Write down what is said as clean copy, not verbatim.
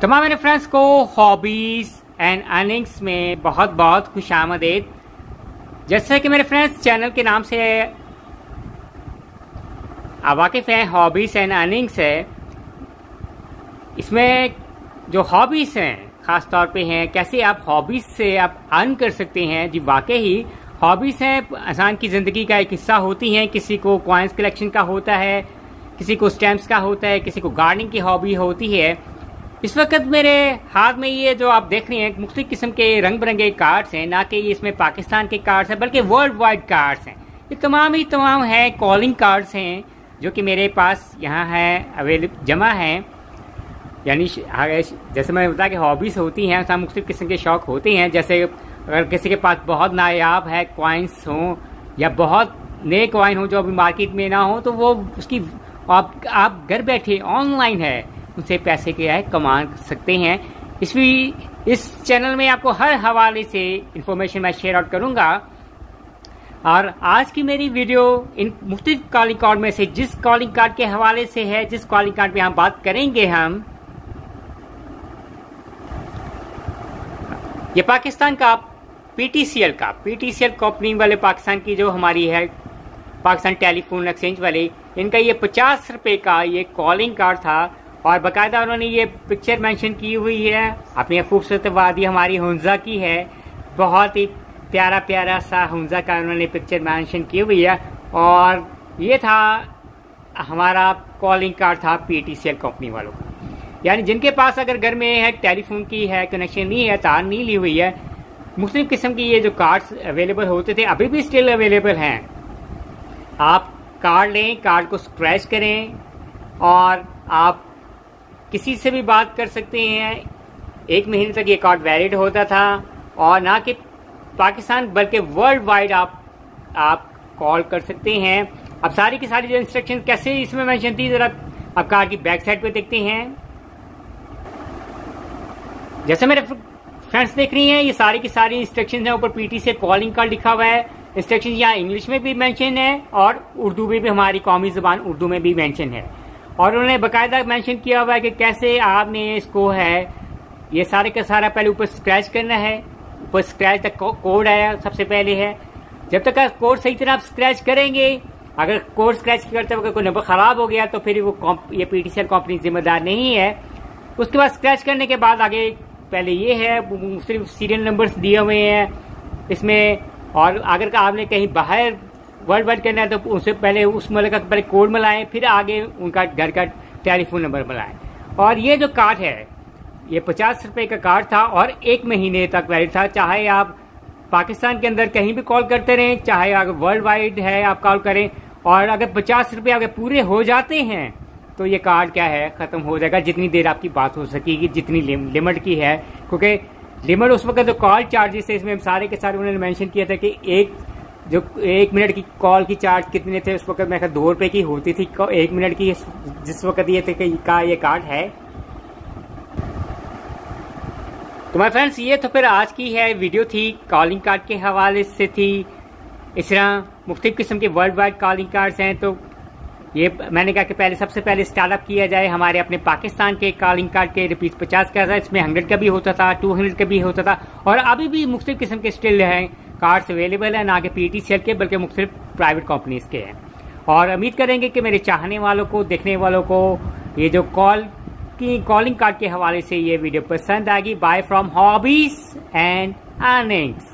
तमाम मेरे फ्रेंड्स को हॉबीज एंड अर्निंग्स में बहुत बहुत खुशामदीद। जैसे कि मेरे फ्रेंड्स चैनल के नाम से आप वाकिफ हैं, हॉबीज एंड अर्निंग्स है। इसमें जो हॉबीज हैं खास तौर पे हैं कैसे आप हॉबीज से आप अर्न कर सकते हैं। जी वाकई ही हॉबीज हैं इंसान की ज़िंदगी का एक हिस्सा होती हैं। किसी को कॉइन्स कलेक्शन का होता है, किसी को स्टैम्प्स का होता है, किसी को गार्डनिंग की हॉबी होती है। इस वक्त मेरे हाथ में ये जो आप देख रहे हैं मुख्तलिफ किस्म के रंग बिरंगे कार्ड्स हैं, ना कि इसमें पाकिस्तान के कार्ड्स हैं बल्कि वर्ल्ड वाइड कार्ड्स हैं। ये तमाम हैं कॉलिंग कार्ड्स हैं जो कि मेरे पास यहाँ है अवेलेबल जमा हैं। यानी जैसे मैंने बताया कि हॉबीज़ होती हैं, सब मुख्तलिफ किस्म के शौक़ होते हैं। जैसे अगर किसी के पास बहुत नायाब है कॉइन्स हों या बहुत नए कॉइन हो जो अभी मार्केट में ना हो, तो वो उसकी आप घर बैठे ऑनलाइन है उनसे पैसे क्या है कमा सकते हैं। इस चैनल में आपको हर हवाले से इंफॉर्मेशन मैं शेयर आउट करूंगा। और आज की मेरी वीडियो इन मुख्तलिफ कॉलिंग कार्ड में से जिस कॉलिंग कार्ड के हवाले से है, जिस कॉलिंग कार्ड पे हम बात करेंगे हम ये पाकिस्तान का पीटीसीएल कंपनी वाले पाकिस्तान की जो हमारी है पाकिस्तान टेलीफोन एक्सचेंज वाले, इनका ये 50 रुपए का ये कॉलिंग कार्ड था और बाकायदा उन्होंने ये पिक्चर मेंशन की हुई है। अपनी खूबसूरत वादी हमारी हुंजा की है, बहुत ही प्यारा प्यारा सा हुंजा का उन्होंने पिक्चर मेंशन की हुई है। और ये था हमारा कॉलिंग कार्ड था पीटीसीएल कंपनी वालों का। यानी जिनके पास अगर घर में है टेलीफोन की है कनेक्शन नहीं है, तार नहीं ली हुई है, मुख्तलिफ किस्म की ये जो कार्ड्स अवेलेबल होते थे अभी भी स्टिल अवेलेबल हैं। आप कार्ड लें, कार्ड को स्क्रैच करें और आप किसी से भी बात कर सकते हैं। 1 महीने तक ये कार्ड वैलिड होता था और ना कि पाकिस्तान बल्कि वर्ल्ड वाइड आप कॉल कर सकते हैं। अब सारी की सारी जो इंस्ट्रक्शन कैसे इसमें मेंशन थी जरा आप कार्ड की बैक साइड पे देखते हैं। जैसे मेरे फ्रेंड्स देख रही हैं ये सारी की सारी इंस्ट्रक्शन है, ऊपर पीटीसीएल कॉलिंग कार्ड लिखा हुआ है। इंस्ट्रक्शन यहाँ इंग्लिश में भी मेंशन है और उर्दू में भी, हमारी कौमी ज़बान उर्दू में भी मेंशन है। और उन्होंने बाकायदा मेंशन किया हुआ है कि कैसे आपने इसको है ये सारे का सारा पहले ऊपर स्क्रैच करना है। ऊपर स्क्रैच तक कोड है सबसे पहले है। जब तक आप कोड सही तरह आप स्क्रैच करेंगे, अगर कोड स्क्रैच करते वक्त कोई नंबर खराब हो गया तो फिर ये पीटीसीएल कंपनी जिम्मेदार नहीं है। उसके बाद स्क्रैच करने के बाद आगे पहले ये है सिर्फ सीरियल नंबर्स दिए हुए हैं इसमें। और अगर आपने कहीं बाहर वर्ल्ड वाइड करना है तो उससे पहले उस मुल्क का पहले कोड मिलाएं, फिर आगे उनका घर का टेलीफोन नंबर मिलाएं। और ये जो कार्ड है ये 50 रुपए का कार्ड था और 1 महीने तक वैलिड था। चाहे आप पाकिस्तान के अंदर कहीं भी कॉल करते रहें, चाहे अगर वर्ल्ड वाइड है आप कॉल करें। और अगर 50 रुपये अगर पूरे हो जाते हैं तो ये कार्ड क्या है ख़त्म हो जाएगा, जितनी देर आपकी बात हो सकेगी, जितनी लिमिट की है। क्योंकि लिमिट उस वक्त जो कॉल चार्जेस है इसमें सारे के सारे उन्होंने मेंशन किया था कि 1 मिनट की कॉल की चार्ज कितने थे। उस वक्त मेरे ख्याल 2 रुपए की होती थी 1 मिनट की, जिस वक्त ये थे का ये कार्ड है। तो माय फ्रेंड्स ये तो फिर आज की है वीडियो थी कॉलिंग कार्ड के हवाले से थी। इस तरह मुख्तलिफ किस्म के वर्ल्ड वाइड कॉलिंग कार्ड्स हैं। तो ये मैंने कहा कि सबसे पहले स्टार्टअप किया जाए हमारे अपने पाकिस्तान के कॉलिंग कार्ड के ₹50 का था। इसमें 100 का भी होता था, 200 का भी होता था और अभी भी मुख्तलिफ किस्म के स्टिल हैं कार्ड्स अवेलेबल हैं, ना कि पीटीसीएल के बल्कि मुख्तलिफ प्राइवेट कंपनीज के हैं। और उम्मीद करेंगे कि मेरे चाहने वालों को, देखने वालों को ये जो कॉलिंग कार्ड के हवाले से ये वीडियो पसंद आएगी। Bye from hobbies and earnings.